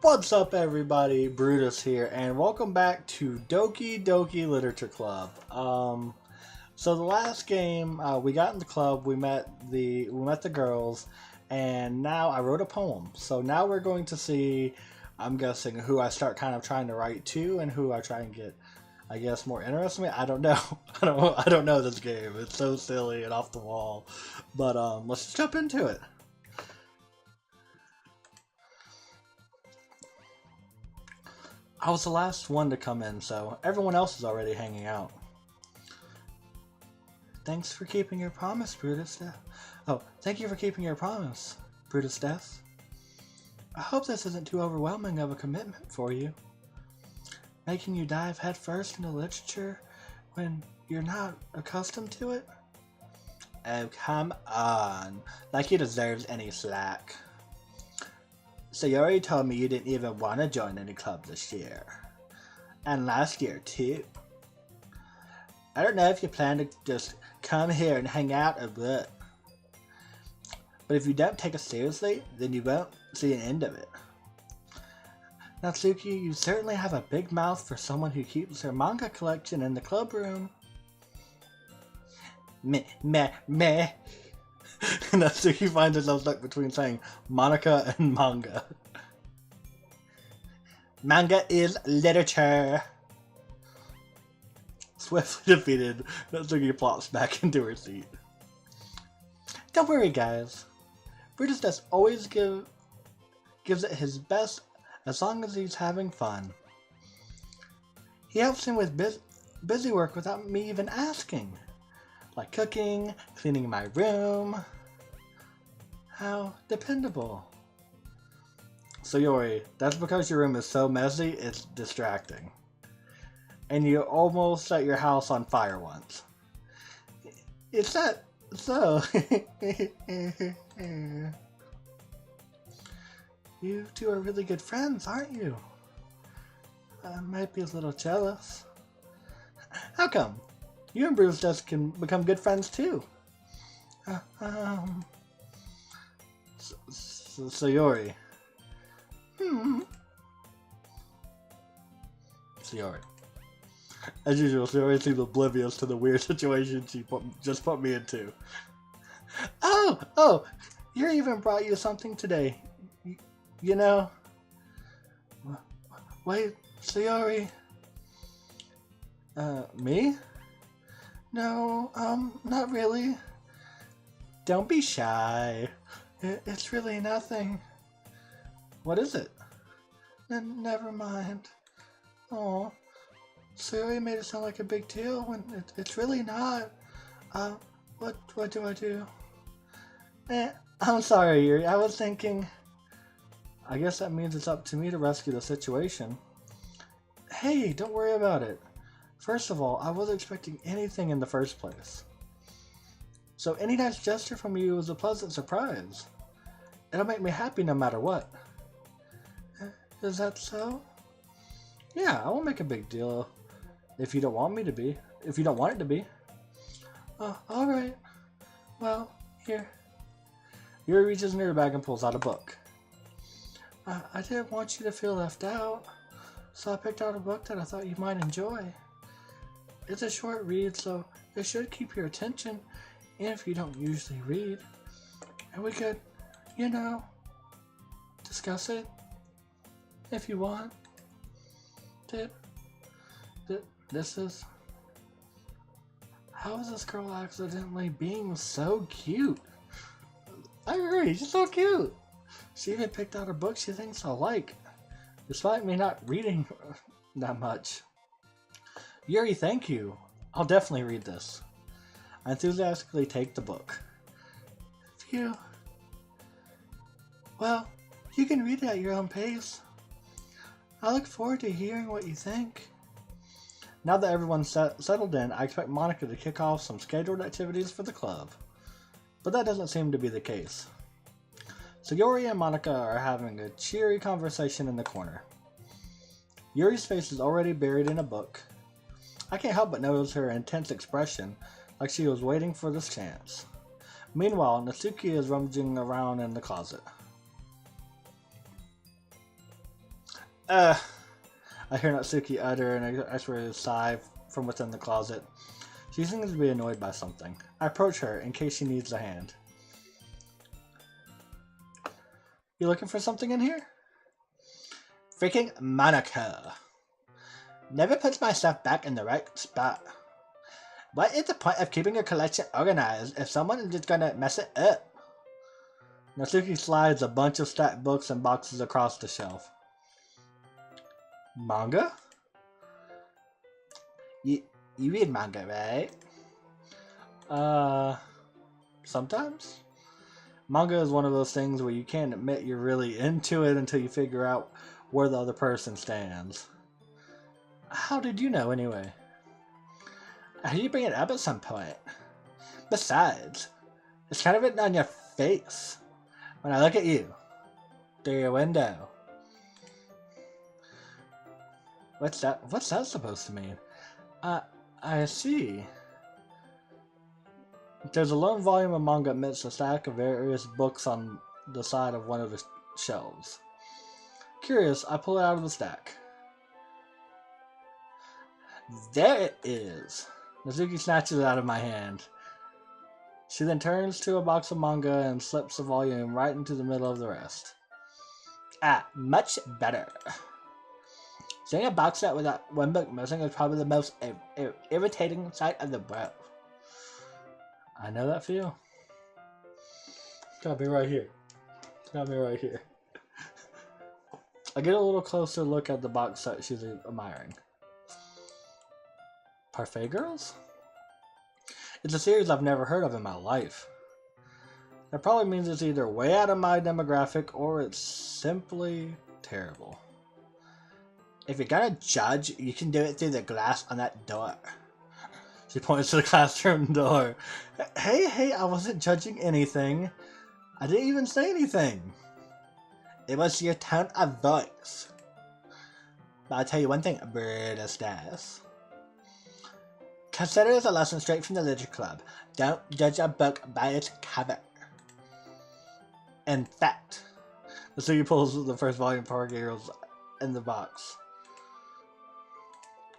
What's up, everybody? Brutus here, and welcome back to Doki Doki Literature Club. So the last game, we got in the club, we met the girls, and now I wrote a poem. So now we're going to see, I'm guessing, who I start kind of trying to write to, and who I try and get, I guess, more interested in me. I don't know. I don't know this game. It's so silly and off the wall. But let's just jump into it. I was the last one to come in, so everyone else is already hanging out. Thanks for keeping your promise, Brutus. Thank you for keeping your promise, Brutus Death. I hope this isn't too overwhelming of a commitment for you. Making you dive headfirst into literature when you're not accustomed to it? Oh, come on. Like he deserves any slack. So you already told me you didn't even want to join any club this year. And last year, too. I don't know if you plan to just come here and hang out or what. But if you don't take us seriously, then you won't see an end of it. Natsuki, you certainly have a big mouth for someone who keeps her manga collection in the club room. Meh. Natsuki finds herself stuck between saying Monica and manga. Manga is literature. Swiftly defeated, Natsuki plops back into her seat. Don't worry, guys. Brutus does always gives it his best as long as he's having fun. He helps him with busy work without me even asking. Like cooking, cleaning my room. How dependable. So Yori, that's because your room is so messy, it's distracting. And you almost set your house on fire once. Is that so? You two are really good friends, aren't you? I might be a little jealous. How come? You and Brutus can become good friends too. Sayori. Sayori. As usual, Sayori seems oblivious to the weird situation she just put me into. Oh! Yuri even brought you something today. You know? Wait, Sayori. Me? No, not really. Don't be shy. It's really nothing. What is it? Never mind. Oh, Sayori made it sound like a big deal when it's really not. What do I do? I'm sorry, Yuri. I was thinking. I guess that means it's up to me to rescue the situation. Hey, don't worry about it. First of all, I wasn't expecting anything in the first place. So any nice gesture from you was a pleasant surprise. It'll make me happy no matter what. Is that so? Yeah, I won't make a big deal if you don't want me to be. If you don't want it to be. Alright. Well, here. Yuri reaches near the bag and pulls out a book. I didn't want you to feel left out, so I picked out a book that I thought you might enjoy. It's a short read, so it should keep your attention, and if you don't usually read. And we could, discuss it, if you want. This is... How is this girl accidentally being so cute? I agree, she's so cute! She even picked out a book she thinks I'll like, despite me not reading that much. Yuri, thank you. I'll definitely read this. I enthusiastically take the book. Phew. Well, you can read it at your own pace. I look forward to hearing what you think. Now that everyone's settled in, I expect Monica to kick off some scheduled activities for the club. But that doesn't seem to be the case. So Yuri and Monica are having a cheery conversation in the corner. Yuri's face is already buried in a book. I can't help but notice her intense expression, like she was waiting for this chance. Meanwhile, Natsuki is rummaging around in the closet. Uh, I hear Natsuki utter an exasperated sigh from within the closet. She seems to be annoyed by something. I approach her in case she needs a hand. You looking for something in here? Freaking Monaco. Never puts my stuff back in the right spot. What is the point of keeping your collection organized if someone is just gonna mess it up? Natsuki slides a bunch of stacked books and boxes across the shelf. Manga? You read manga, right? Sometimes? Manga is one of those things where you can't admit you're really into it until you figure out where the other person stands. How did you know, anyway? I heard you bring it up at some point. Besides, it's kind of written on your face when I look at you through your window. What's that supposed to mean? I see. There's a lone volume of manga amidst a stack of various books on the side of one of the shelves. Curious, I pull it out of the stack. There it is! Natsuki snatches it out of my hand. She then turns to a box of manga and slips the volume right into the middle of the rest. Much better. Seeing a box set with that one book missing is probably the most irritating sight of the world. I know that feel. It's gotta be right here. It's gotta be right here. I get a little closer look at the box set she's admiring. Parfait Girls? It's a series I've never heard of in my life. That probably means it's either way out of my demographic or it's simply terrible. If you're gonna judge, you can do it through the glass on that door. She points to the classroom door. Hey, I wasn't judging anything. I didn't even say anything. It was your tone of voice. But I'll tell you one thing, British Stas. Consider this a lesson straight from the Literature Club. Don't judge a book by its cover. In fact, Natsuki pulls the first volume of Power Girls in the box.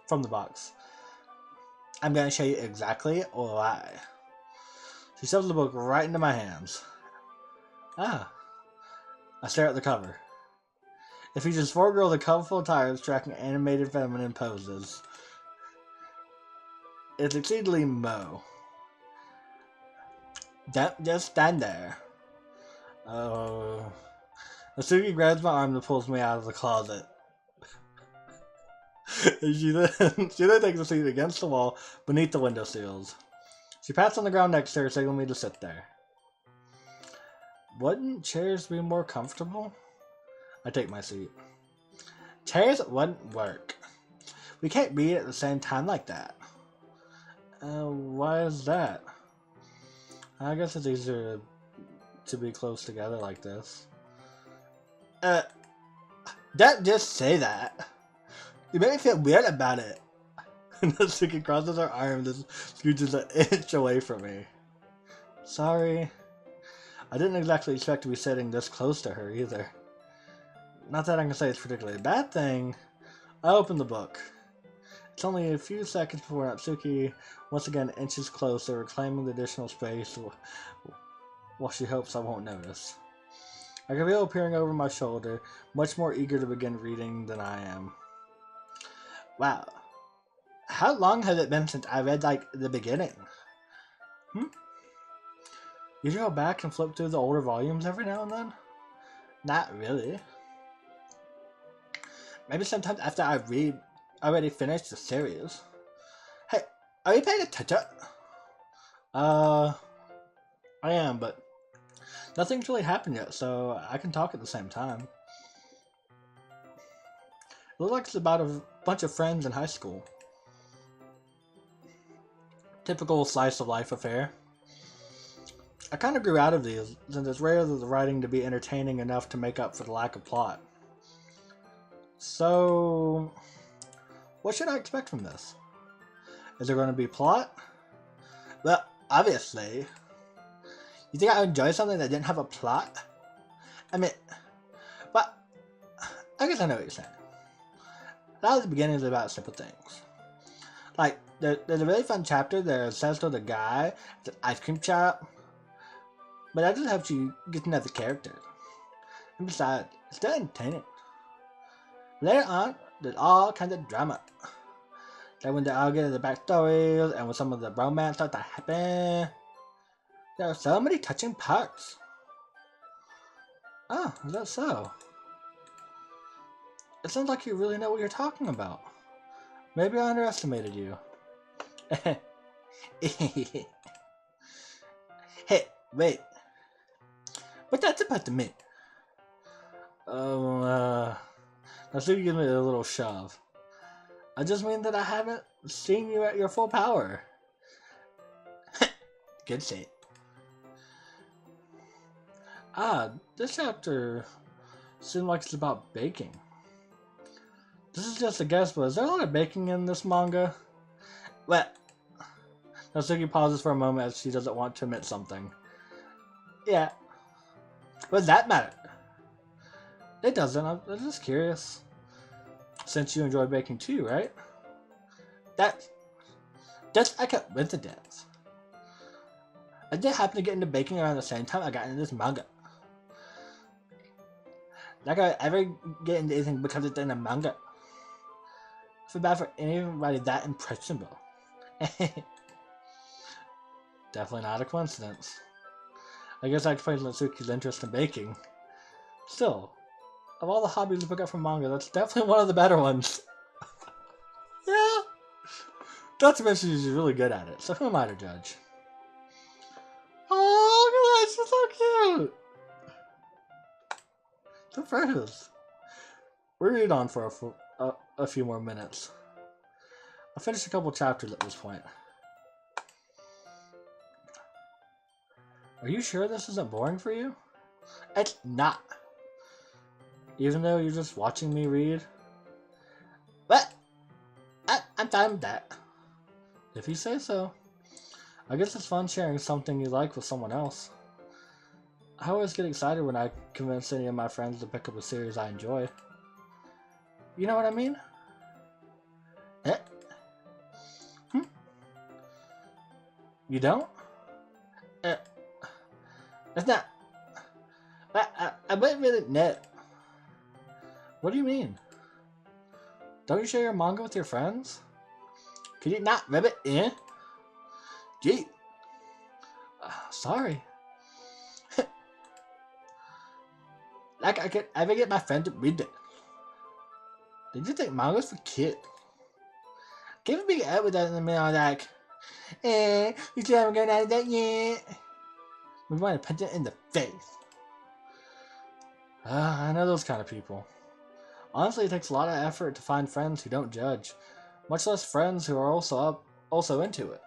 From the box. I'm going to show you exactly why. She shoves the book right into my hands. I stare at the cover. It features 4 girls in colorful attires tracking animated feminine poses. It's exceedingly Mo. Don't just stand there. Oh. Natsuki grabs my arm and pulls me out of the closet. she then takes a seat against the wall beneath the window sills. She pats on the ground next to her, signaling me to sit there. Wouldn't chairs be more comfortable? I take my seat. Chairs wouldn't work. We can't read at the same time like that. Why is that? I guess it's easier to be close together like this. Don't just say that. You make me feel weird about it. Natsuki crosses her arms and scooches an inch away from me. Sorry. I didn't exactly expect to be sitting this close to her either. Not that I can say it's particularly a bad thing. I open the book. It's only a few seconds before Natsuki once again inches closer, reclaiming the additional space while she hopes I won't notice. I can feel her peering over my shoulder, much more eager to begin reading than I am. Wow. How long has it been since I read, the beginning? You go back and flip through the older volumes every now and then? Not really. Maybe sometimes after I already finished the series. Hey, are you paying attention? I am, but nothing's really happened yet, so I can talk at the same time. It looks like it's about a bunch of friends in high school. Typical slice of life affair. I kind of grew out of these, since it's rare for the writing to be entertaining enough to make up for the lack of plot. So, what should I expect from this? Is there going to be plot? Well, obviously. You think I would enjoy something that didn't have a plot? I mean, well, I guess I know what you're saying. A lot of the beginning is about simple things. Like, there's a really fun chapter that says to the guy at the ice cream shop, but that just helps you get to know the characters. And besides, it's still entertaining. Later on, there's all kinds of drama. Like when they all get into the backstories and when some of the romance starts to happen. There are so many touching parts. Oh, is that so? It sounds like you really know what you're talking about. Maybe I underestimated you. Hey, wait. What's that supposed to mean? Let's give me a little shove. I just mean that I haven't seen you at your full power. Good shit. This chapter seems like it's about baking. This is just a guess, but is there a lot of baking in this manga? Well, Natsuki pauses for a moment as she doesn't want to admit something. Yeah. What does that matter? It doesn't. I'm just curious. Since you enjoy baking too, right? That's a coincidence. I did happen to get into baking around the same time I got into this manga. Not gonna ever get into anything because it's in a manga. I feel bad for anybody that impressionable. Definitely not a coincidence. I guess I explains Natsuki's interest in baking. Still, of all the hobbies to pick up from manga, that's definitely one of the better ones. Yeah. Natsuki is really good at it, so who am I to judge? Oh, look at that, she's so cute! So precious. We'll read on for a few more minutes. I'll finish a couple chapters at this point. Are you sure this isn't boring for you? It's not. Even though you're just watching me read? But I'm fine with that. If you say so. I guess it's fun sharing something you like with someone else. I always get excited when I convince any of my friends to pick up a series I enjoy. You know what I mean? Eh? You don't? That's not... I wouldn't really know. What do you mean? Don't you share your manga with your friends? Could you not rub it in? Gee. Sorry. Like I could ever get my friend to read it. Did you think manga's for kids? Give me up with that in the middle like, you still haven't gotten out of that yet? We want to punch it in the face. I know those kind of people. Honestly, it takes a lot of effort to find friends who don't judge, much less friends who are also into it.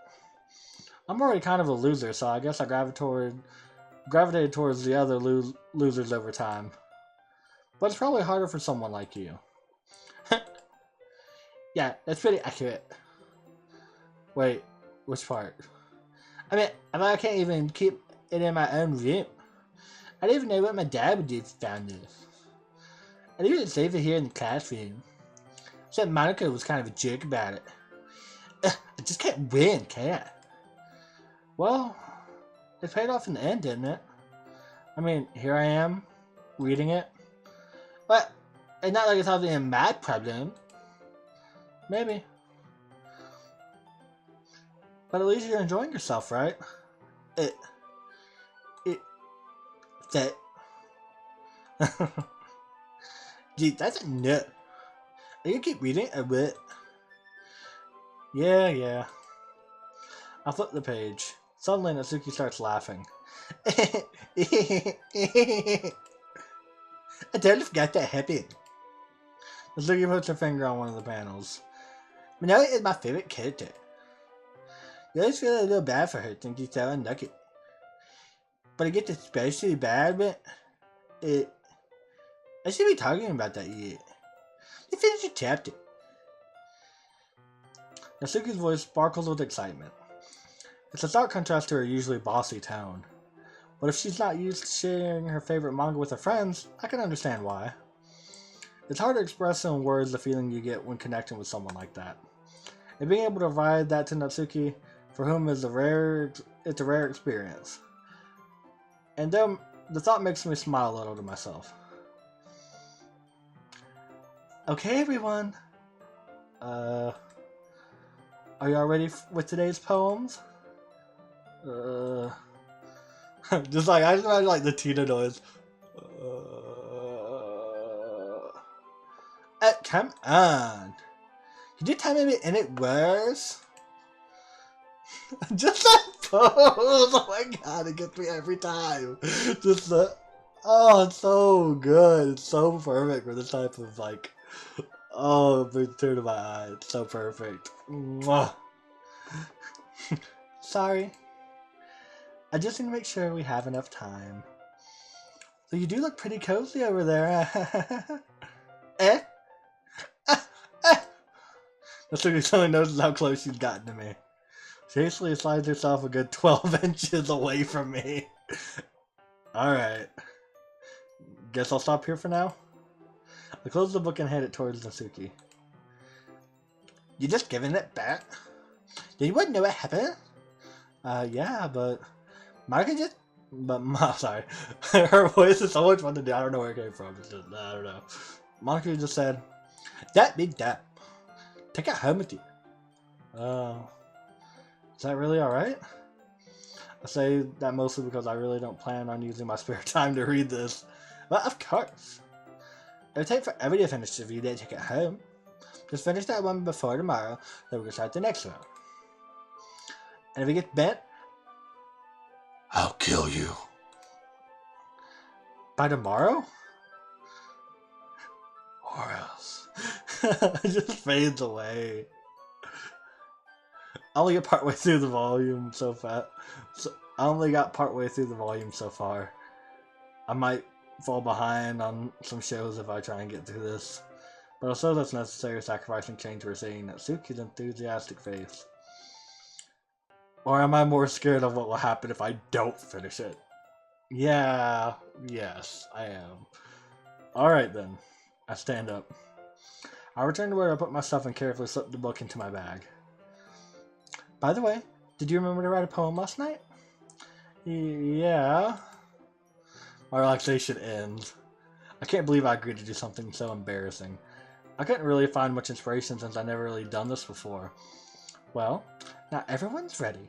I'm already kind of a loser, so I guess I gravitated towards the other losers over time. But it's probably harder for someone like you. Yeah, that's pretty accurate. Wait, which part? I mean, I can't even keep it in my own room. I don't even know what my dad would do if he found this. I didn't even save it here in the classroom. Except Monica was kind of a jerk about it. I just can't win, can I? Well, it paid off in the end, didn't it? I mean, here I am, reading it. But it's not like it's something a mad problem. Maybe. But at least you're enjoying yourself, right? That. Gee, that's a nut. Are you gonna keep reading or what? Yeah. I'll flip the page. Suddenly, Natsuki starts laughing. I totally forgot that happened. Natsuki puts her finger on one of the panels. Minori is my favorite character. You always feel a little bad for her since she's so unlucky. But it gets especially bad when I should be talking about that yet. You finished your chapter. Natsuki's voice sparkles with excitement. It's a stark contrast to her usually bossy tone. But if she's not used to sharing her favorite manga with her friends, I can understand why. It's hard to express in words the feeling you get when connecting with someone like that. And being able to provide that to Natsuki, for whom it's a rare experience. And then the thought makes me smile a little to myself. Okay, everyone. Are y'all ready with today's poems? Just like I just imagine like the Tina noise. Come on. Could you tell me any words? Just that pose! Oh my god, it gets me every time. Just the... Oh, it's so good. It's so perfect for this type of like... Oh, big tear to my eye. It's so perfect. Mwah. Sorry. I just need to make sure we have enough time. So you do look pretty cozy over there. Eh? That's what he only knows how close she's gotten to me. She hastily slides herself a good 12 inches away from me. Alright. Guess I'll stop here for now. I close the book and hand it towards Natsuki. You just giving it back? Did you know what happened? Yeah, but... Monica just... sorry. Her voice is so much fun to do. I don't know where it came from. It's just, I don't know. Monica just said, that be that. Take it home with you. Is that really alright? I say that mostly because I really don't plan on using my spare time to read this. But of course. It'll take forever to finish if you didn't take it home. Just finish that one before tomorrow, then we can start the next one. And if it gets bent, I'll kill you. By tomorrow? Or else. It just fades away. I only got partway through the volume so fast. I only got partway through the volume so far. I might fall behind on some shows if I try and get through this. But also that's necessary sacrificing change we're seeing Natsuki's enthusiastic face. Or am I more scared of what will happen if I don't finish it? Yeah, yes, I am. Alright then. I stand up. I return to where I put my stuff and carefully slip the book into my bag. By the way, did you remember to write a poem last night? Yeah. My relaxation ends. I can't believe I agreed to do something so embarrassing. I couldn't really find much inspiration since I never really done this before. Well, now everyone's ready.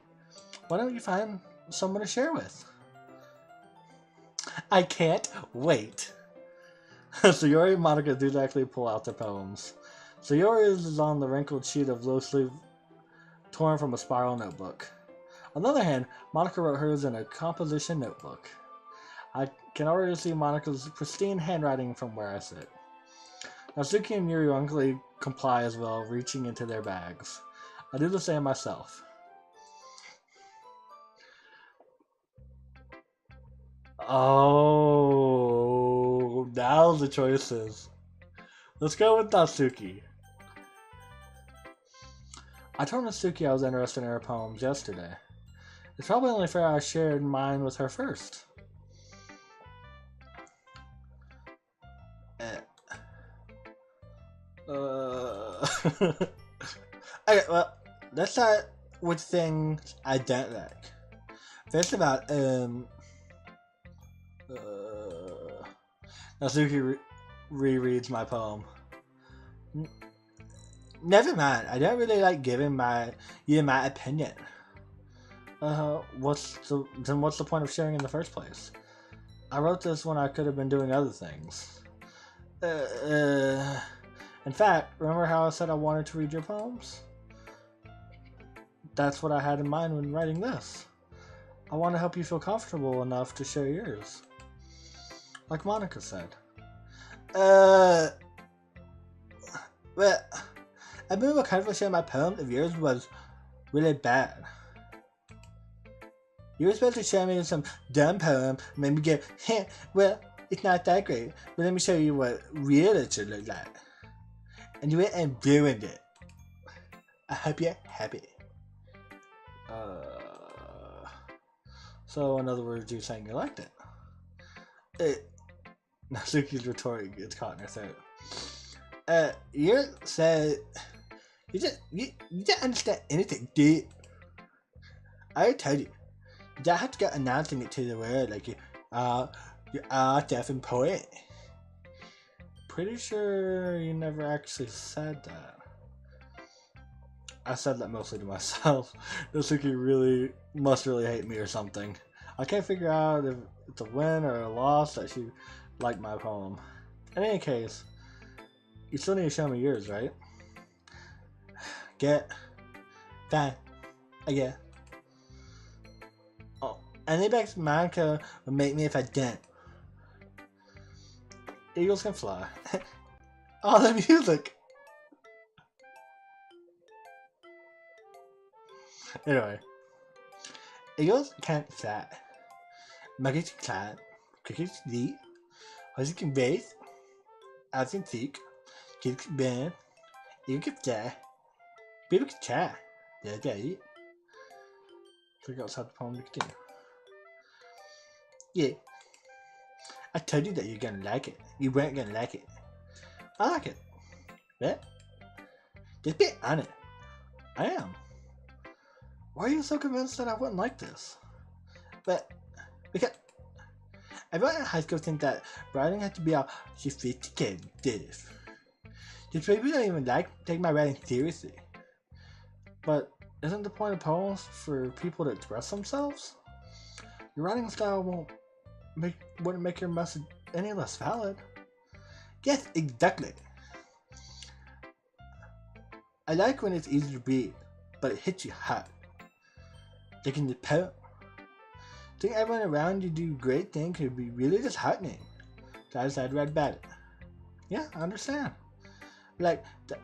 Why don't you find someone to share with? I can't wait. Sayori and Monica do actually pull out their poems. Sayori's is on the wrinkled sheet of low sleeve torn from a spiral notebook. On the other hand, Monica wrote hers in a composition notebook. I can already see Monica's pristine handwriting from where I sit. Natsuki and Yuri unclearly comply as well, reaching into their bags. I do the same myself. Oh, now the choices. Let's go with Natsuki. I told Natsuki I was interested in her poems yesterday. It's probably only fair I shared mine with her first. Okay, well, let's start with things I don't like. First of all, Natsuki rereads my poem. Never mind, I don't really like giving you my opinion. What's the point of sharing in the first place? I wrote this when I could have been doing other things. In fact, remember how I said I wanted to read your poems? That's what I had in mind when writing this. I want to help you feel comfortable enough to share yours. Like Monica said. Well, I've been more comfortable sharing my poems if yours was really bad. You were supposed to show me some dumb poem and make me go, hey, well, it's not that great, but let me show you what real literature looks like. And you went and ruined it. I hope you're happy. So in other words, you're saying you liked it. Natsuki's retort gets caught in her throat. You said you didn't understand anything, dude. I told you. You don't have to go announcing it to the world like you are deaf and poet. Pretty sure you never actually said that. I said that mostly to myself. This really must really hate me or something. I can't figure out if it's a win or a loss that she liked my poem. In any case, you still need to show me yours, right? Get fine. I get. Oh, any back Monica would make me if I didn't. Eagles can fly. Oh, the music. Anyway, eagles can't fly. Monkeys can climb. Crickets can eat. Horses can race. Owls can seek. Kids can bend. Eagles can fly. People can try. That's right. Click outside the poem to continue. Yeah. I told you that you're gonna like it. You weren't gonna like it. I like it. What? Just be honest. I am. Why are you so convinced that I wouldn't like this? But, because everyone in high school thinks that writing has to be all sophisticated and stiff. These people don't even take my writing seriously. But isn't the point of poems for people to express themselves? Your writing style wouldn't make your message any less valid. Yes, exactly. I like when it's easy to read, but it hits you hard. Like in the poem. Seeing everyone around you do great things could be really disheartening. So I decided to write about it. Yeah, I understand. Like, the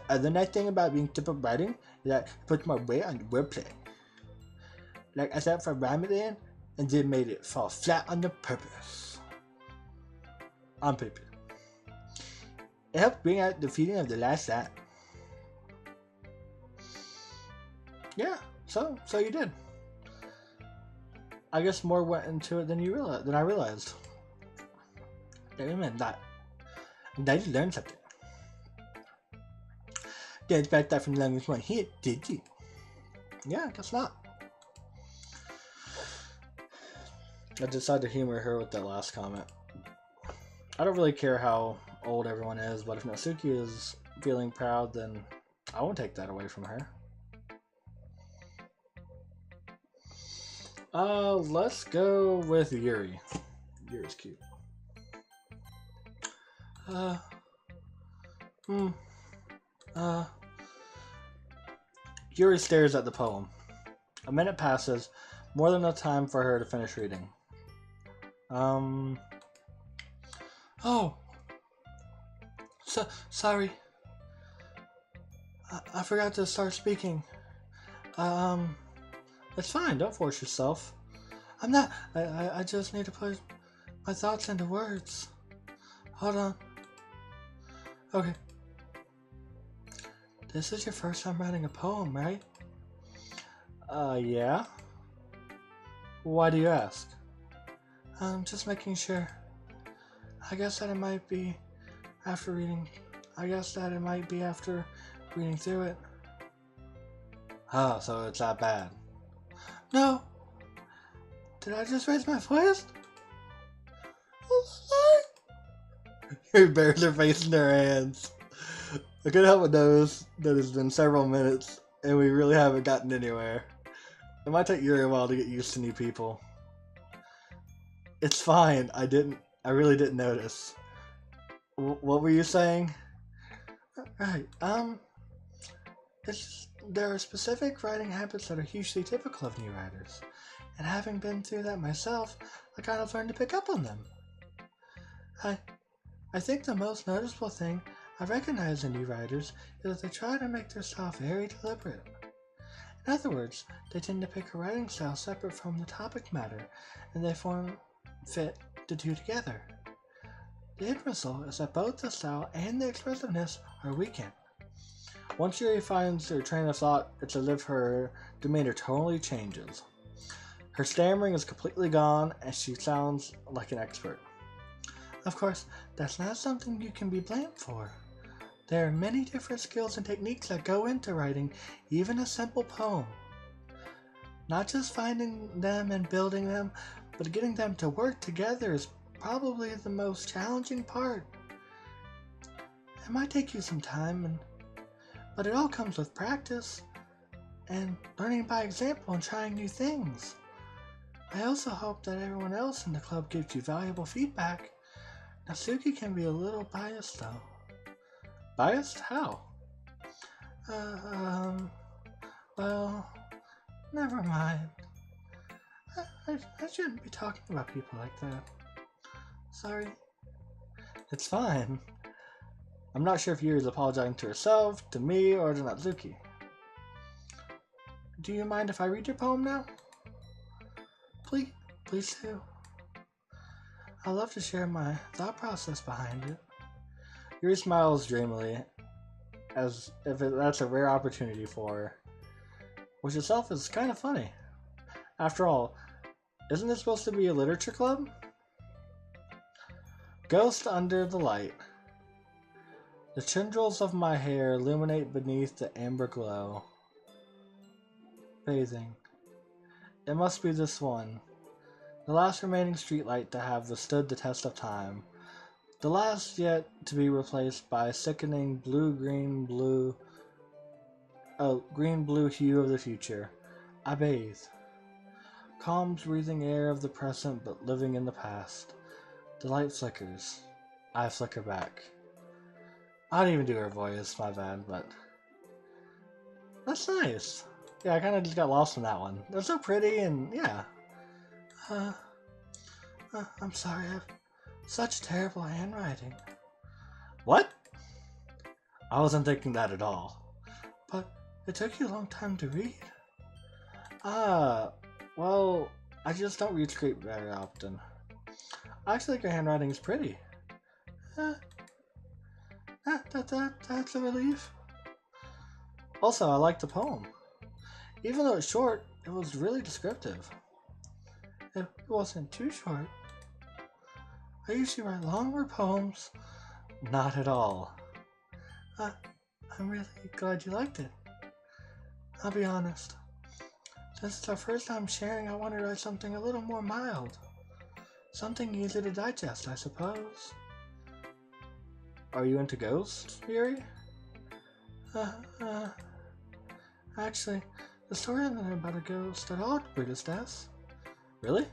other nice thing about being typical writing is that it puts more weight on the wordplay. Like, I set up for rhyme at the end, and then made it fall flat on the purpose. On paper. It helped bring out the feeling of the last act. Yeah, so you did. I guess more went into it than I realized. Damn it, that. I'm glad you learned something. Didn't expect that from the language one here, did you? Yeah, I guess not. I decided to humor her with that last comment. I don't really care how old everyone is, but if Natsuki is feeling proud, then I won't take that away from her. Let's go with Yuri. Yuri's cute. Yuri stares at the poem. A minute passes, more than enough time for her to finish reading. Oh. Sorry. I forgot to start speaking. It's fine, don't force yourself. I'm not. I just need to put my thoughts into words. Hold on. Okay. This is your first time writing a poem, right? Yeah. Why do you ask? I'm just making sure. I guess that it might be after reading through it. Oh, so it's that bad. No. Did I just raise my voice? She buries her face in her hands. I couldn't help but notice that it's been several minutes and we really haven't gotten anywhere. It might take Yuri a while to get used to new people. It's fine. I really didn't notice. What were you saying? Right. There are specific writing habits that are hugely typical of new writers, and having been through that myself, I kind of learned to pick up on them. I think the most noticeable thing I recognize in new writers is that they try to make their style very deliberate. In other words, they tend to pick a writing style separate from the topic matter, and they fit the two together. The end result is that both the style and the expressiveness are weakened. Once Yuri finds her train of thought, it's as if her demeanor totally changes. Her stammering is completely gone, and she sounds like an expert. Of course, that's not something you can be blamed for. There are many different skills and techniques that go into writing even a simple poem. Not just finding them and building them, but getting them to work together is probably the most challenging part. It might take you some time, but it all comes with practice and learning by example and trying new things. I also hope that everyone else in the club gives you valuable feedback. Natsuki can be a little biased though. Biased? How? Uh, um, well, never mind. I shouldn't be talking about people like that. Sorry. It's fine. I'm not sure if Yuri's apologizing to herself, to me, or to Natsuki. Do you mind if I read your poem now? Please do. I'd love to share my thought process behind it. Yuri smiles dreamily, as if that's a rare opportunity for her, which itself is kind of funny. After all, isn't this supposed to be a literature club? Ghost under the light. The tendrils of my hair illuminate beneath the amber glow. Bathing. It must be this one. The last remaining streetlight to have withstood the test of time. The last yet to be replaced by a sickening green-blue hue of the future. I bathe. Calm, breathing air of the present, but living in the past. The light flickers. I flicker back. I don't even do her voice, my bad, but that's nice. Yeah, I kind of just got lost in that one. They're so pretty, and yeah. I'm sorry, I have such terrible handwriting. What? I wasn't thinking that at all. But it took you a long time to read. Well, I just don't read script very often. I actually think your handwriting is pretty. That's a relief. Also, I like the poem. Even though it's short, it was really descriptive. It wasn't too short. I usually write longer poems. Not at all. I'm really glad you liked it. I'll be honest. Since it's our first time sharing, I want to write something a little more mild. Something easy to digest, I suppose. Are you into ghosts, Yuri? Actually, the story isn't about a ghost at all, Brutus Death. Really?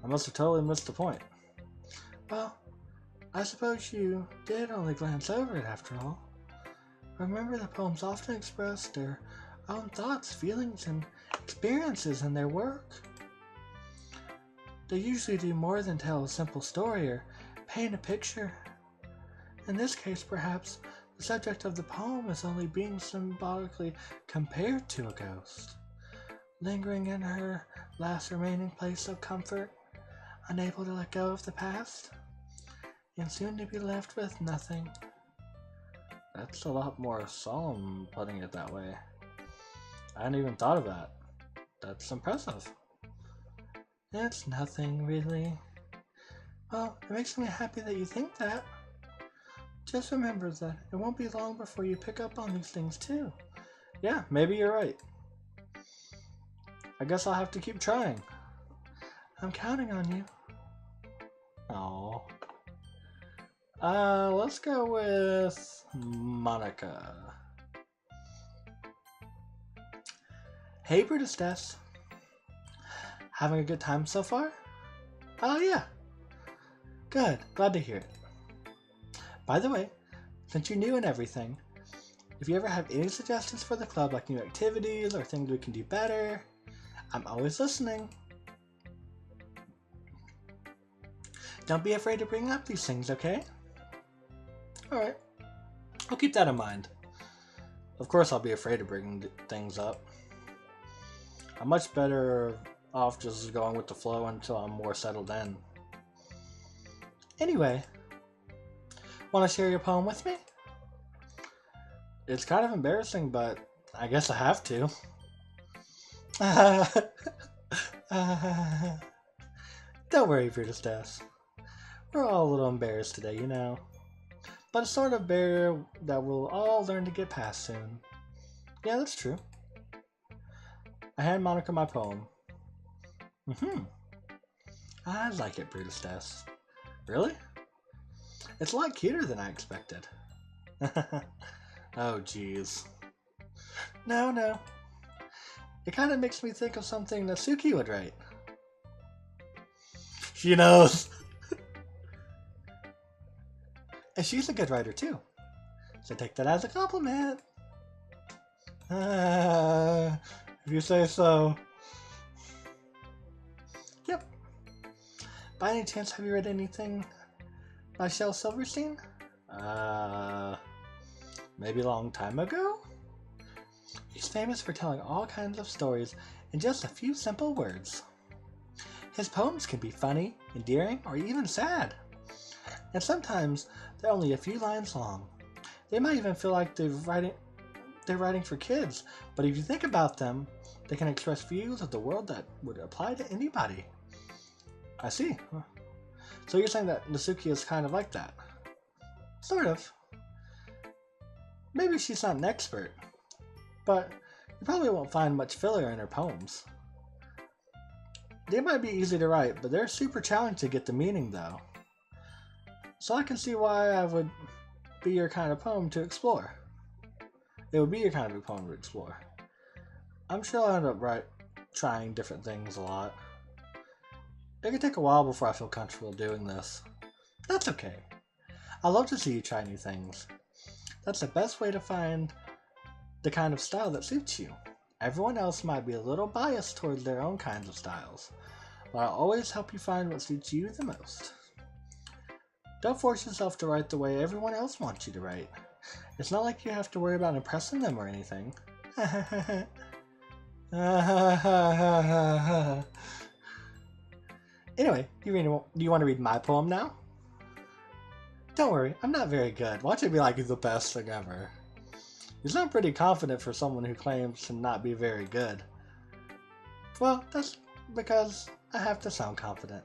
I must have totally missed the point. Well, I suppose you did only glance over it after all. Remember that poems often express their own thoughts, feelings, and experiences in their work. They usually do more than tell a simple story or paint a picture. In this case, perhaps, the subject of the poem is only being symbolically compared to a ghost, lingering in her last remaining place of comfort, unable to let go of the past, and soon to be left with nothing. That's a lot more solemn putting it that way. I hadn't even thought of that. That's impressive. It's nothing, really. Well, it makes me happy that you think that. Just remember that it won't be long before you pick up on these things too. Yeah, maybe you're right. I guess I'll have to keep trying. I'm counting on you. Oh. Let's go with Monica. Hey, Brutus Death. Having a good time so far? Oh, yeah. Good. Glad to hear it. By the way, since you're new and everything, if you ever have any suggestions for the club, like new activities or things we can do better, I'm always listening. Don't be afraid to bring up these things, okay? Alright. I'll keep that in mind. Of course I'll be afraid to bring things up. I'm much better off just going with the flow until I'm more settled in. Anyway, want to share your poem with me? It's kind of embarrassing, but I guess I have to. Don't worry, Brutus Death. We're all a little embarrassed today, you know. But a sort of barrier that we'll all learn to get past soon. Yeah, that's true. I hand Monica my poem. Mm-hmm. I like it, Brutus Des. Really? It's a lot cuter than I expected. Oh, jeez. No, no. It kind of makes me think of something Natsuki would write. She knows. And she's a good writer, too. So take that as a compliment. If you say so. Yep. By any chance, have you read anything by Shel Silverstein? Maybe a long time ago? He's famous for telling all kinds of stories in just a few simple words. His poems can be funny, endearing, or even sad. And sometimes they're only a few lines long. They might even feel like they're writing for kids, but if you think about them, they can express views of the world that would apply to anybody. I see. So you're saying that Natsuki is kind of like that? Sort of. Maybe she's not an expert, but you probably won't find much filler in her poems. They might be easy to write, but they're super challenging to get the meaning though. So I can see why I would be your kind of poem to explore. It would be your kind of poem to explore. I'm sure I'll end up trying different things a lot. It could take a while before I feel comfortable doing this. That's okay. I love to see you try new things. That's the best way to find the kind of style that suits you. Everyone else might be a little biased towards their own kinds of styles, but I'll always help you find what suits you the most. Don't force yourself to write the way everyone else wants you to write. It's not like you have to worry about impressing them or anything. Anyway, do you want to read my poem now? Don't worry, I'm not very good. Watch it be like the best thing ever. You sound pretty confident for someone who claims to not be very good. Well, that's because I have to sound confident.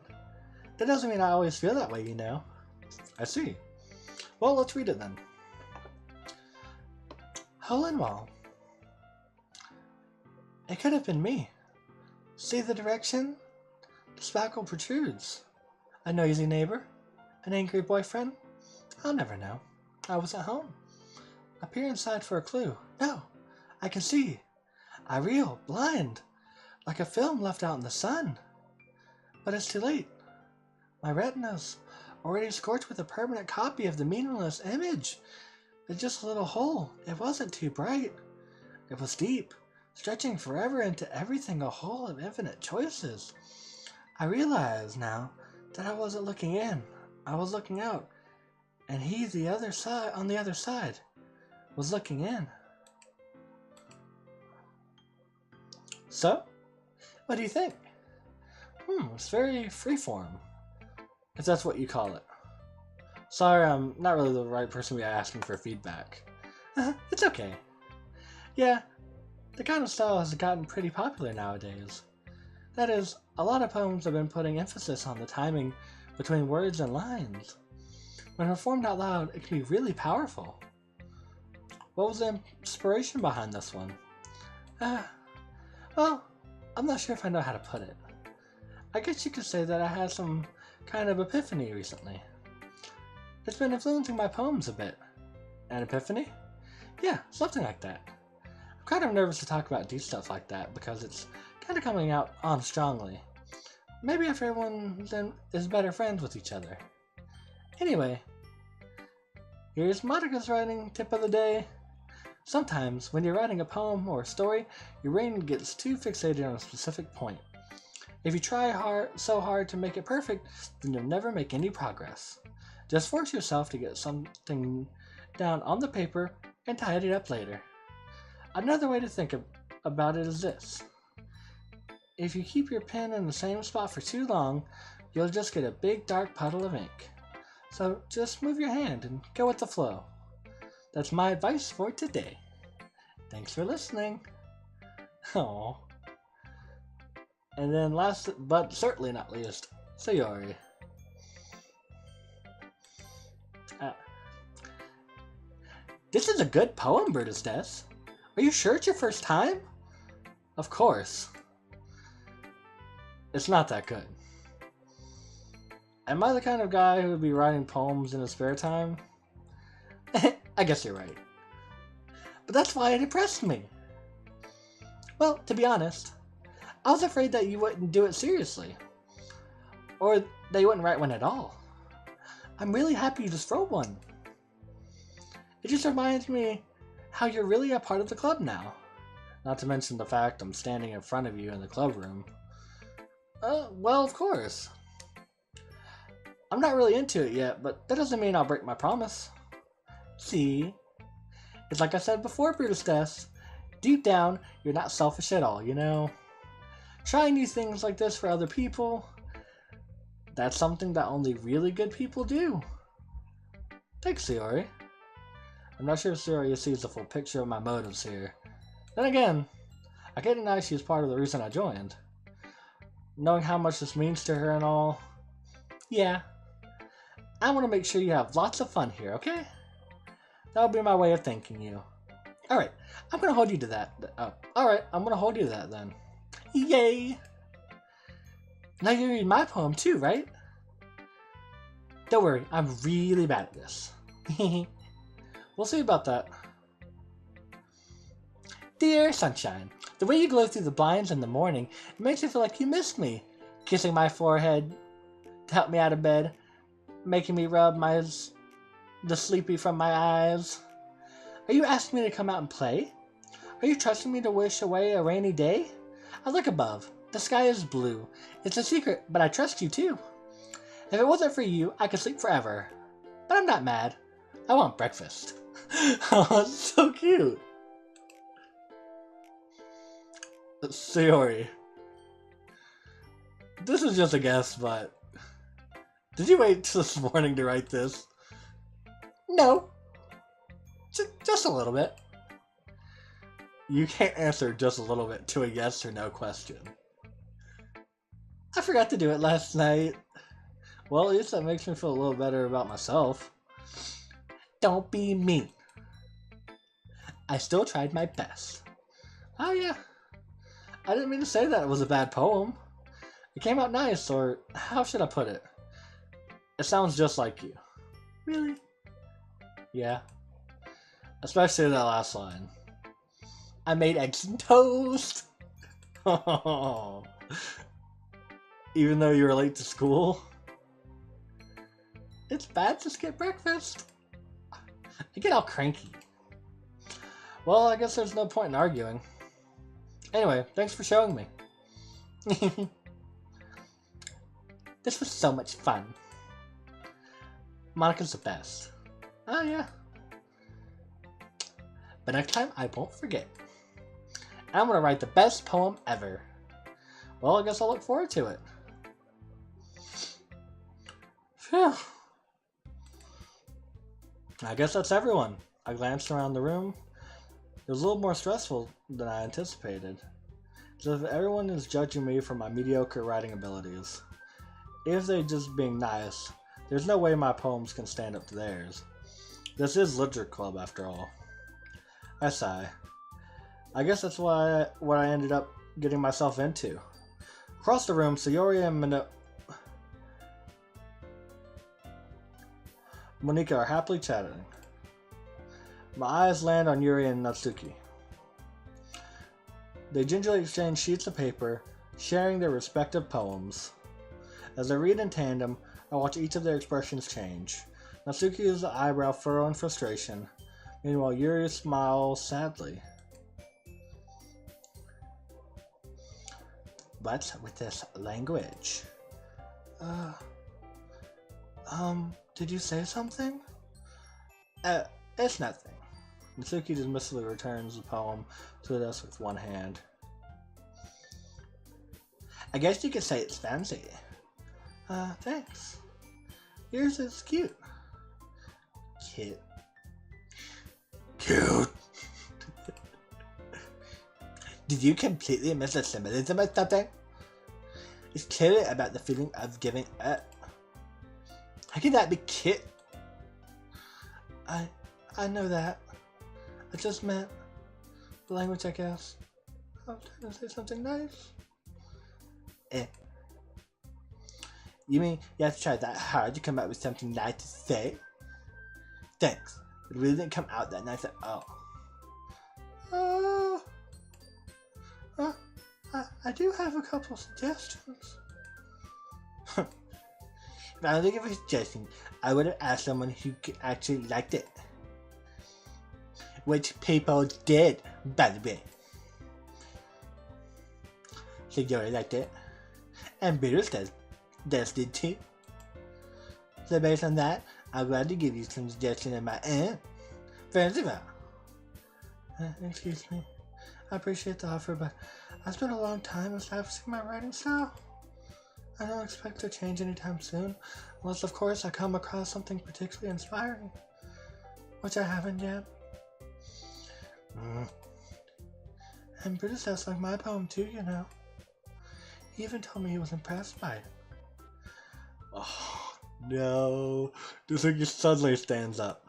That doesn't mean I always feel that way, you know. I see. Well, let's read it then. Hole in wall. It could have been me. See the direction? The spackle protrudes. A noisy neighbor? An angry boyfriend? I'll never know. I was at home. I peer inside for a clue. No, I can see. I reel, blind, like a film left out in the sun. But it's too late. My retina's already scorched with a permanent copy of the meaningless image. It's just a little hole. It wasn't too bright. It was deep, stretching forever into everything, a hole of infinite choices. I realize now that I wasn't looking in. I was looking out. And he, on the other side, was looking in. So, what do you think? It's very freeform, if that's what you call it. Sorry, I'm not really the right person to be asking for feedback. It's okay. Yeah, the kind of style has gotten pretty popular nowadays. That is, a lot of poems have been putting emphasis on the timing between words and lines. When performed out loud, it can be really powerful. What was the inspiration behind this one? Well, I'm not sure if I know how to put it. I guess you could say that I had some kind of epiphany recently. It's been influencing my poems a bit. An epiphany? Yeah, something like that. I'm kind of nervous to talk about deep stuff like that because it's kind of coming out on strongly. Maybe if everyone then is better friends with each other. Anyway, here's Monica's writing tip of the day. Sometimes, when you're writing a poem or a story, your brain gets too fixated on a specific point. If you try so hard to make it perfect, then you'll never make any progress. Just force yourself to get something down on the paper and tidy it up later. Another way to think about it is this. If you keep your pen in the same spot for too long, you'll just get a big dark puddle of ink. So just move your hand and go with the flow. That's my advice for today. Thanks for listening. Aww. And then last but certainly not least, Sayori. This is a good poem, Brutus Des. Are you sure it's your first time? Of course. It's not that good. Am I the kind of guy who would be writing poems in his spare time? I guess you're right. But that's why it impressed me. Well, to be honest, I was afraid that you wouldn't do it seriously. Or that you wouldn't write one at all. I'm really happy you just wrote one. It just reminds me how you're really a part of the club now. Not to mention the fact I'm standing in front of you in the club room. Well, of course. I'm not really into it yet, but that doesn't mean I'll break my promise. See? It's like I said before, Brutus Des. Deep down, you're not selfish at all, you know? Trying these things like this for other people, that's something that only really good people do. Thanks, Sayori. I'm not sure if Sayori sees the full picture of my motives here. Then again, I can't deny she's part of the reason I joined. Knowing how much this means to her and all, yeah. I want to make sure you have lots of fun here, okay? That'll be my way of thanking you. Alright, I'm going to hold you to that. Alright, I'm going to hold you to that then. Yay! Now you read my poem too, right? Don't worry, I'm really bad at this. We'll see about that. Dear Sunshine, the way you glow through the blinds in the morning, it makes me feel like you missed me. Kissing my forehead to help me out of bed, making me rub the sleepy from my eyes. Are you asking me to come out and play? Are you trusting me to wish away a rainy day? I look above. The sky is blue. It's a secret, but I trust you too. If it wasn't for you, I could sleep forever. But I'm not mad. I want breakfast. Oh, it's so cute. Sayori. This is just a guess, but did you wait till this morning to write this? No. Just a little bit. You can't answer just a little bit to a yes or no question. I forgot to do it last night. Well, at least that makes me feel a little better about myself. Don't be mean. I still tried my best. Oh yeah. I didn't mean to say that it was a bad poem. It came out nice, or how should I put it? It sounds just like you. Really? Yeah. Especially that last line. I made eggs and toast! Even though you were late to school? It's bad to skip breakfast. I get all cranky. Well, I guess there's no point in arguing. Anyway, thanks for showing me. This was so much fun. Monica's the best. Oh yeah. But next time, I won't forget. I'm gonna write the best poem ever. Well, I guess I'll look forward to it. Phew. I guess that's everyone. I glanced around the room. It was a little more stressful than I anticipated. So if everyone is judging me for my mediocre writing abilities, if they're just being nice, there's no way my poems can stand up to theirs. This is Literature Club after all. I sigh. I guess that's what I ended up getting myself into. Across the room, Sayori and Monika are happily chatting. My eyes land on Yuri and Natsuki. They gingerly exchange sheets of paper, sharing their respective poems. As I read in tandem, I watch each of their expressions change. Natsuki's eyebrow furrow in frustration, meanwhile Yuri smiles sadly. What's with this language? Did you say something? It's nothing. Natsuki dismissively returns the poem to the desk with one hand. I guess you could say it's fancy. Thanks. Yours is cute. Cute. Did you completely miss the symbolism or something? It's clearly about the feeling of giving up. How can that be cute? I know that. I just meant the language, I guess. I was trying to say something nice. Eh. You mean you have to try that hard to come up with something nice to say? Thanks. It really didn't come out that nice at all. I do have a couple suggestions. If I was looking for a suggestion, I would have asked someone who actually liked it. Which people did, by the way. So Yuri liked it. And Brutus did too. So based on that, I'm glad to give you some suggestions of my own. First of all, excuse me, I appreciate the offer, but I spent a long time establishing my writing style. I don't expect to change anytime soon, unless of course I come across something particularly inspiring, which I haven't yet. And Brutus has liked my poem too, you know. He even told me he was impressed by it. Oh, no. Doki suddenly stands up.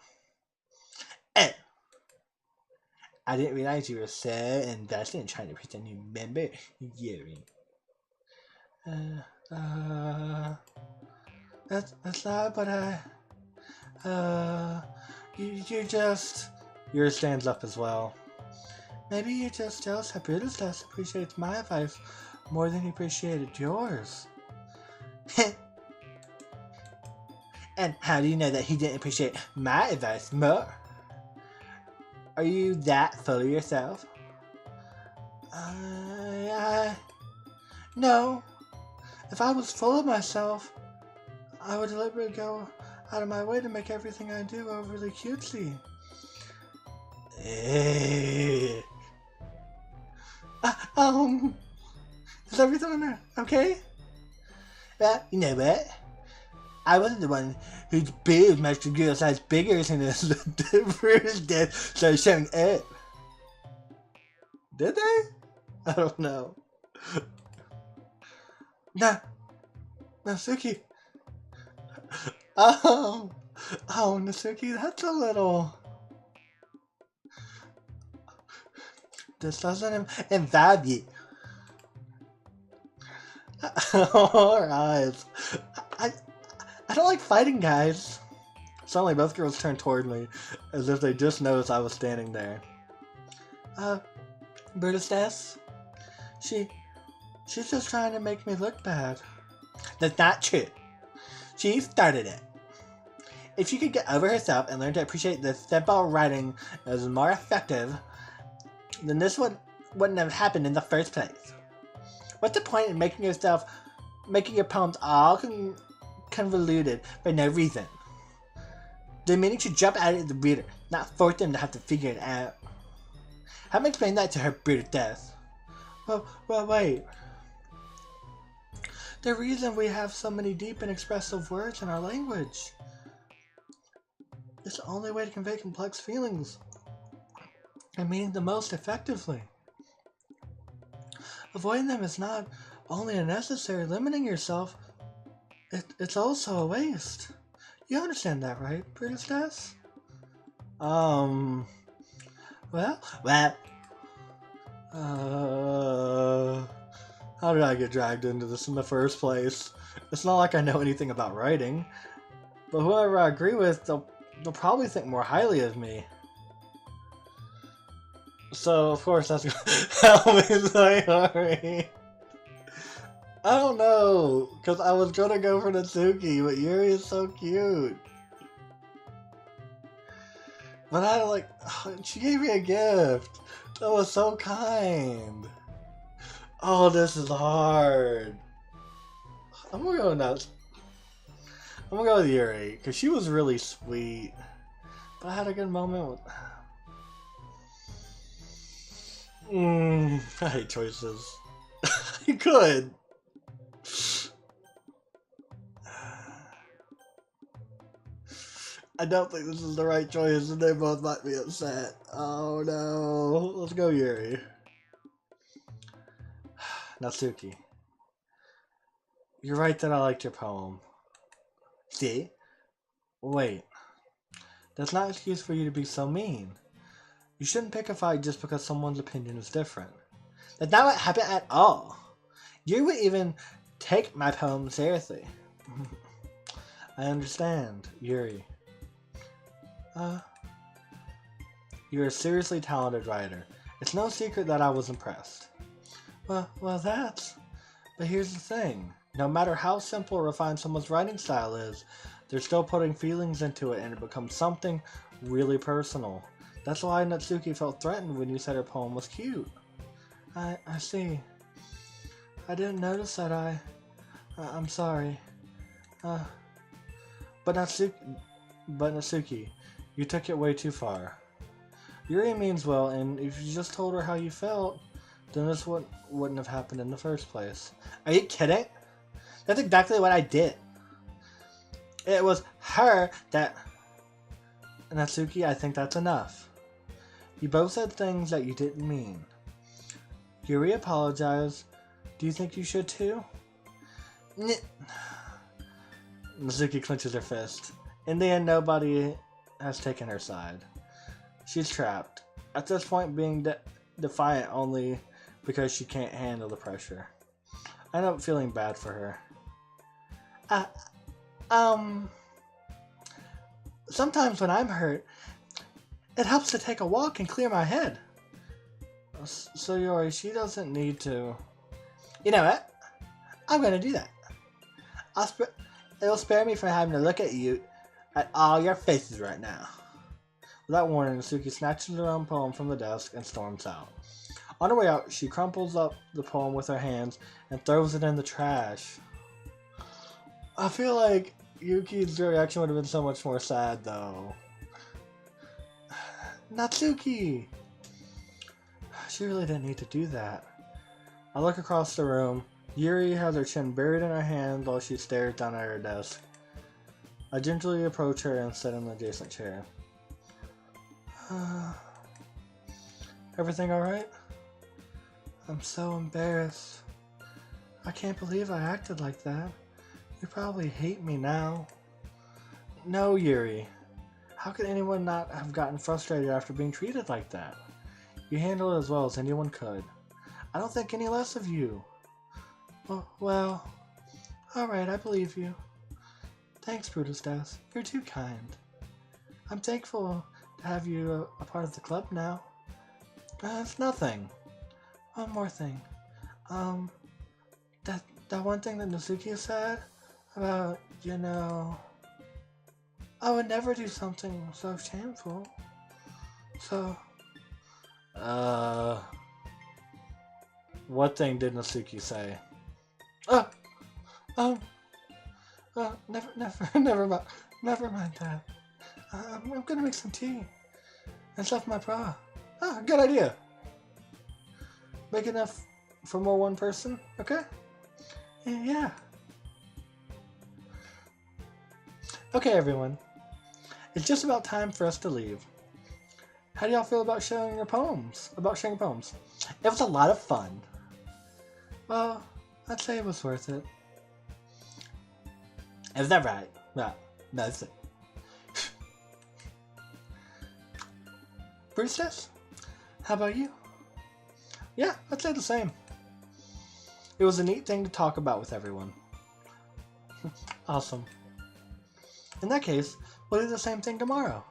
Eh! I didn't realize you were so invested in trying to reach a new member, Yuri. That's not, but you just... Yuri stands up as well. Maybe you're just jealous that Brutus appreciates my advice more than he appreciated yours. And how do you know that he didn't appreciate my advice more? Are you that full of yourself? No. If I was full of myself, I would deliberately go out of my way to make everything I do overly cutesy. Is everything okay? Well, you know what? I wasn't the one whose boobs matched the girl size bigger than the Brutus did, so showing up. Did they? I don't know. Nah, Natsuki. Oh, Natsuki, that's a little... This doesn't involve you. Alright. I don't like fighting, guys. Suddenly both girls turned toward me, as if they just noticed I was standing there. Brutus? She's just trying to make me look bad. That's not true. She started it. If she could get over herself and learn to appreciate the simple writing that was more effective, then this wouldn't have happened in the first place. What's the point in making your poems all convoluted for no reason? The meaning should jump out at the reader, not force them to have to figure it out. Have me explain that to her, Brutus. Well, wait. The reason we have so many deep and expressive words in our language. It's the only way to convey complex feelings and meaning the most effectively. Avoiding them is not only unnecessary, limiting yourself, it's also a waste. You understand that, right, Brutus? Well, how did I get dragged into this in the first place? It's not like I know anything about writing, but whoever I agree with, they'll probably think more highly of me. So, of course, that's gonna help me say I don't know, because I was gonna go for Natsuki, but Yuri is so cute. But I like, she gave me a gift. That was so kind. Oh, this is hard. I'm gonna go nuts. I'm gonna go with Yuri, because she was really sweet. But I had a good moment with... I hate choices. You could. I don't think this is the right choice, and they both might be upset. Oh no. Let's go, Yuri. Natsuki. You're right that I liked your poem. See? Wait. That's not an excuse for you to be so mean. You shouldn't pick a fight just because someone's opinion is different. That's not what happened at all. You would even take my poem seriously. I understand, Yuri. You're a seriously talented writer. It's no secret that I was impressed. Well, but here's the thing. No matter how simple or refined someone's writing style is, they're still putting feelings into it and it becomes something really personal. That's why Natsuki felt threatened when you said her poem was cute. I see. I didn't notice that I'm sorry. But Natsuki, you took it way too far. Yuri means well, and if you just told her how you felt, then this wouldn't have happened in the first place. Are you kidding? That's exactly what I did. It was her that... Natsuki, I think that's enough. You both said things that you didn't mean. Yuri apologized. Do you think you should too? Natsuki clenches her fist. In the end, nobody has taken her side. She's trapped. At this point, being defiant only because she can't handle the pressure. I end up feeling bad for her. Sometimes when I'm hurt, it helps to take a walk and clear my head. So Yuri, she doesn't need to... You know what? I'm gonna do that. It'll spare me from having to look at all your faces right now. Without warning, Natsuki snatches her own poem from the desk and storms out. On her way out, she crumples up the poem with her hands and throws it in the trash. I feel like Yuki's reaction would have been so much more sad, though. Natsuki! She really didn't need to do that. I look across the room. Yuri has her chin buried in her hand while she stares down at her desk. I gingerly approach her and sit in the adjacent chair. Everything alright? I'm so embarrassed. I can't believe I acted like that. You probably hate me now. No, Yuri. How could anyone not have gotten frustrated after being treated like that? You handle it as well as anyone could. I don't think any less of you. Well, alright, I believe you. Thanks, Brutustas. You're too kind. I'm thankful to have you a part of the club now. It's nothing. One more thing. That one thing that Natsuki said about, I would never do something so shameful. So, what thing did Natsuki say? Never mind that. I'm gonna make some tea and stuff my bra. Good idea. Make enough for more one person, okay? Yeah. Okay, everyone. It's just about time for us to leave. How do y'all feel about sharing your poems? It was a lot of fun. Well, I'd say it was worth it. Is that right? No, that's it. Brutus, how about you? Yeah, I'd say the same. It was a neat thing to talk about with everyone. Awesome. In that case, we'll do the same thing tomorrow.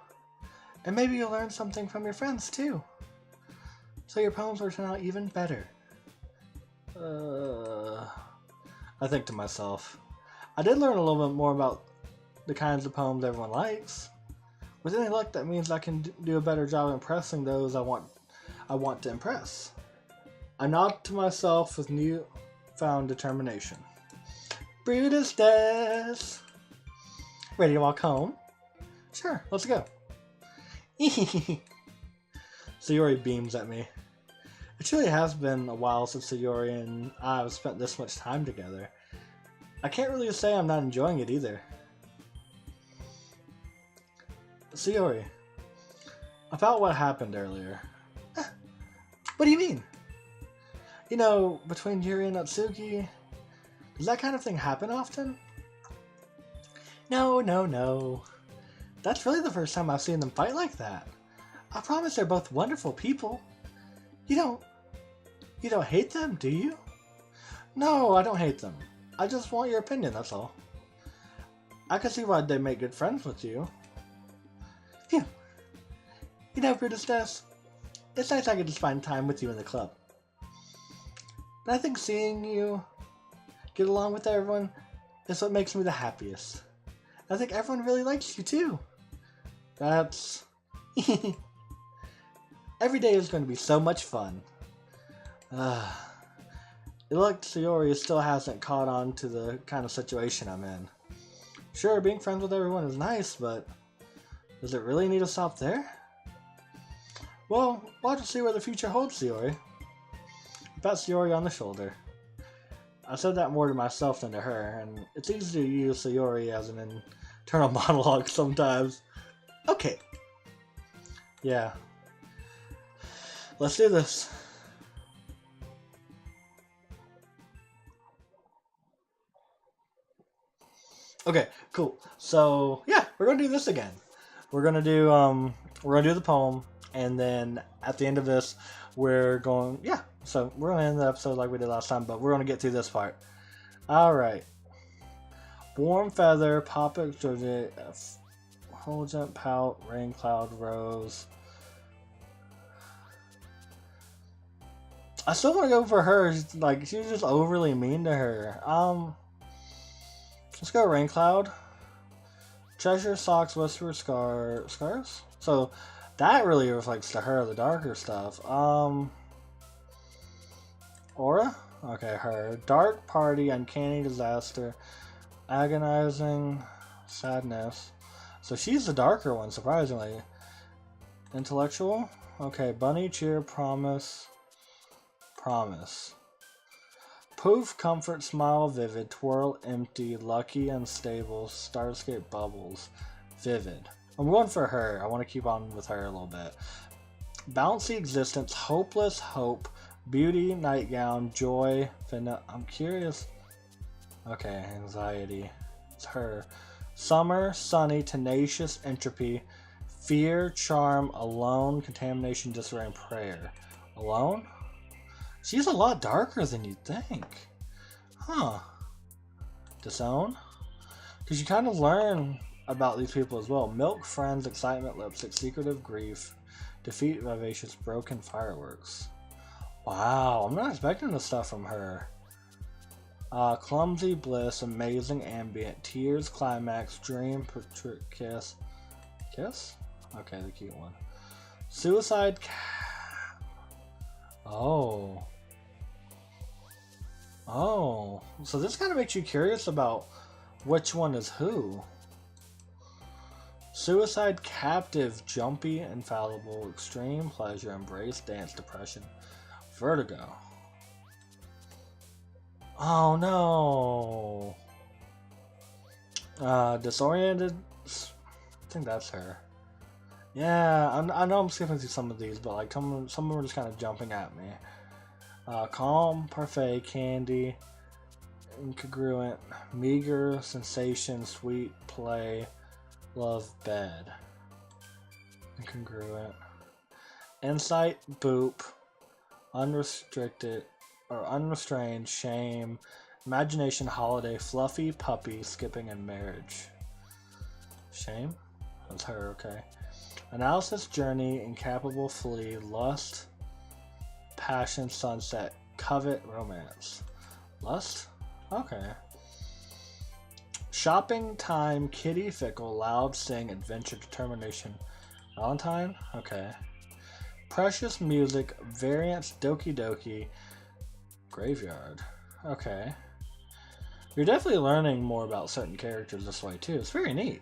And maybe you'll learn something from your friends too. So your poems will turn out even better. I think to myself, I did learn a little bit more about the kinds of poems everyone likes. With any luck, that means I can do a better job impressing those I want to impress. I nod to myself with newfound determination. Brutus des! Ready to walk home? Sure, let's go. Sayori beams at me. It truly has been a while since Sayori and I have spent this much time together. I can't really say I'm not enjoying it either. Sayori, about what happened earlier. What do you mean? You know, between Yuri and Natsuki, does that kind of thing happen often? No. That's really the first time I've seen them fight like that. I promise they're both wonderful people. You don't... You don't hate them, do you? No, I don't hate them. I just want your opinion, that's all. I can see why they make good friends with you. Phew. You know, Brutus does. It's nice I get to spend time with you in the club. But I think seeing you get along with everyone is what makes me the happiest. I think everyone really likes you too. That's... Every day is going to be so much fun. It looks Sayori still hasn't caught on to the kind of situation I'm in. Sure, being friends with everyone is nice, but does it really need to stop there? Well, we'll have to see where the future holds, Sayori. Pat Sayori on the shoulder. I said that more to myself than to her, and it's easy to use Sayori as an internal monologue sometimes. Okay. Yeah. Let's do this. Okay, cool. So yeah, we're gonna do this again. We're gonna do the poem, and then at the end of this, we're going So we're gonna end the episode like we did last time, but we're gonna get through this part. All right. Warm feather, pop extrusion, whole jump pout, rain cloud, rose. I still want to go for her. Like she was just overly mean to her. Let's go rain cloud. Treasure, socks, whisper, scars. So that really reflects to her the darker stuff. Aura? Okay, her. Dark party, uncanny disaster, agonizing sadness. So she's the darker one, surprisingly. Intellectual? Okay, bunny, cheer, promise. Poof, comfort, smile, vivid, twirl, empty, lucky, unstable, starscape, bubbles, vivid. I'm going for her. I want to keep on with her a little bit. Bouncy existence, hopeless, hope, beauty, nightgown, joy, I'm curious. Okay, anxiety. It's her. Summer, sunny, tenacious, entropy, fear, charm, alone, contamination, disarray, and prayer. Alone? She's a lot darker than you'd think. Huh. Disown? Because you kind of learn about these people as well. Milk, friends, excitement, lipstick, secretive, grief, defeat, vivacious, broken, fireworks. Wow, I'm not expecting this stuff from her. Clumsy, bliss, amazing, ambient, tears, climax, dream, kiss. Kiss? Okay, the cute one. Suicide, Oh, so this kind of makes you curious about which one is who. Suicide, captive, jumpy, infallible, extreme, pleasure, embrace, dance, depression, vertigo. Oh no. Disoriented, I think that's her. Yeah, I know I'm skipping through some of these, but like some of them are just kind of jumping at me. Calm, parfait, candy, incongruent, meager, sensation, sweet, play, love, bed. Incongruent. Insight, boop, unrestricted, or unrestrained, shame, imagination, holiday, fluffy, puppy, skipping, and marriage. Shame? That's her, okay. Analysis, journey, incapable, flee, lust, passion, sunset, covet, romance. Lust? Okay. Shopping, time, kitty, fickle, loud, sing, adventure, determination. Valentine? Okay. Precious, music, variance, Doki Doki, graveyard. Okay. You're definitely learning more about certain characters this way too. It's very neat.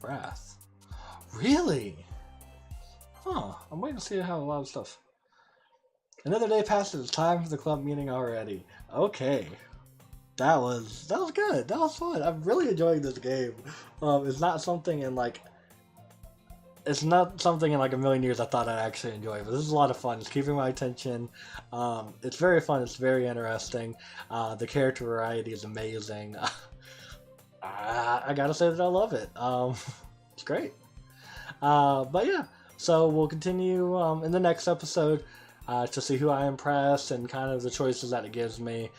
Wrath. Really? Huh. I'm waiting to see how a lot of stuff. Another day passed. It's time for the club meeting already. Okay. That was good. That was fun. I'm really enjoying this game. It's not something in like a million years I thought I'd actually enjoy, but this is a lot of fun. It's keeping my attention. It's very fun. It's very interesting. The character variety is amazing. I gotta say that I love it. It's great. But yeah, so we'll continue in the next episode to see who I impress and kind of the choices that it gives me.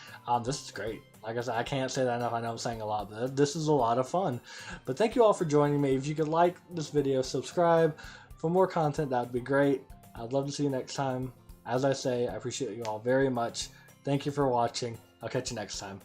This is great. Like I said, I can't say that enough. I know I'm saying a lot, but this is a lot of fun. But thank you all for joining me. If you could like this video, subscribe for more content, that would be great. I'd love to see you next time. As I say, I appreciate you all very much. Thank you for watching. I'll catch you next time.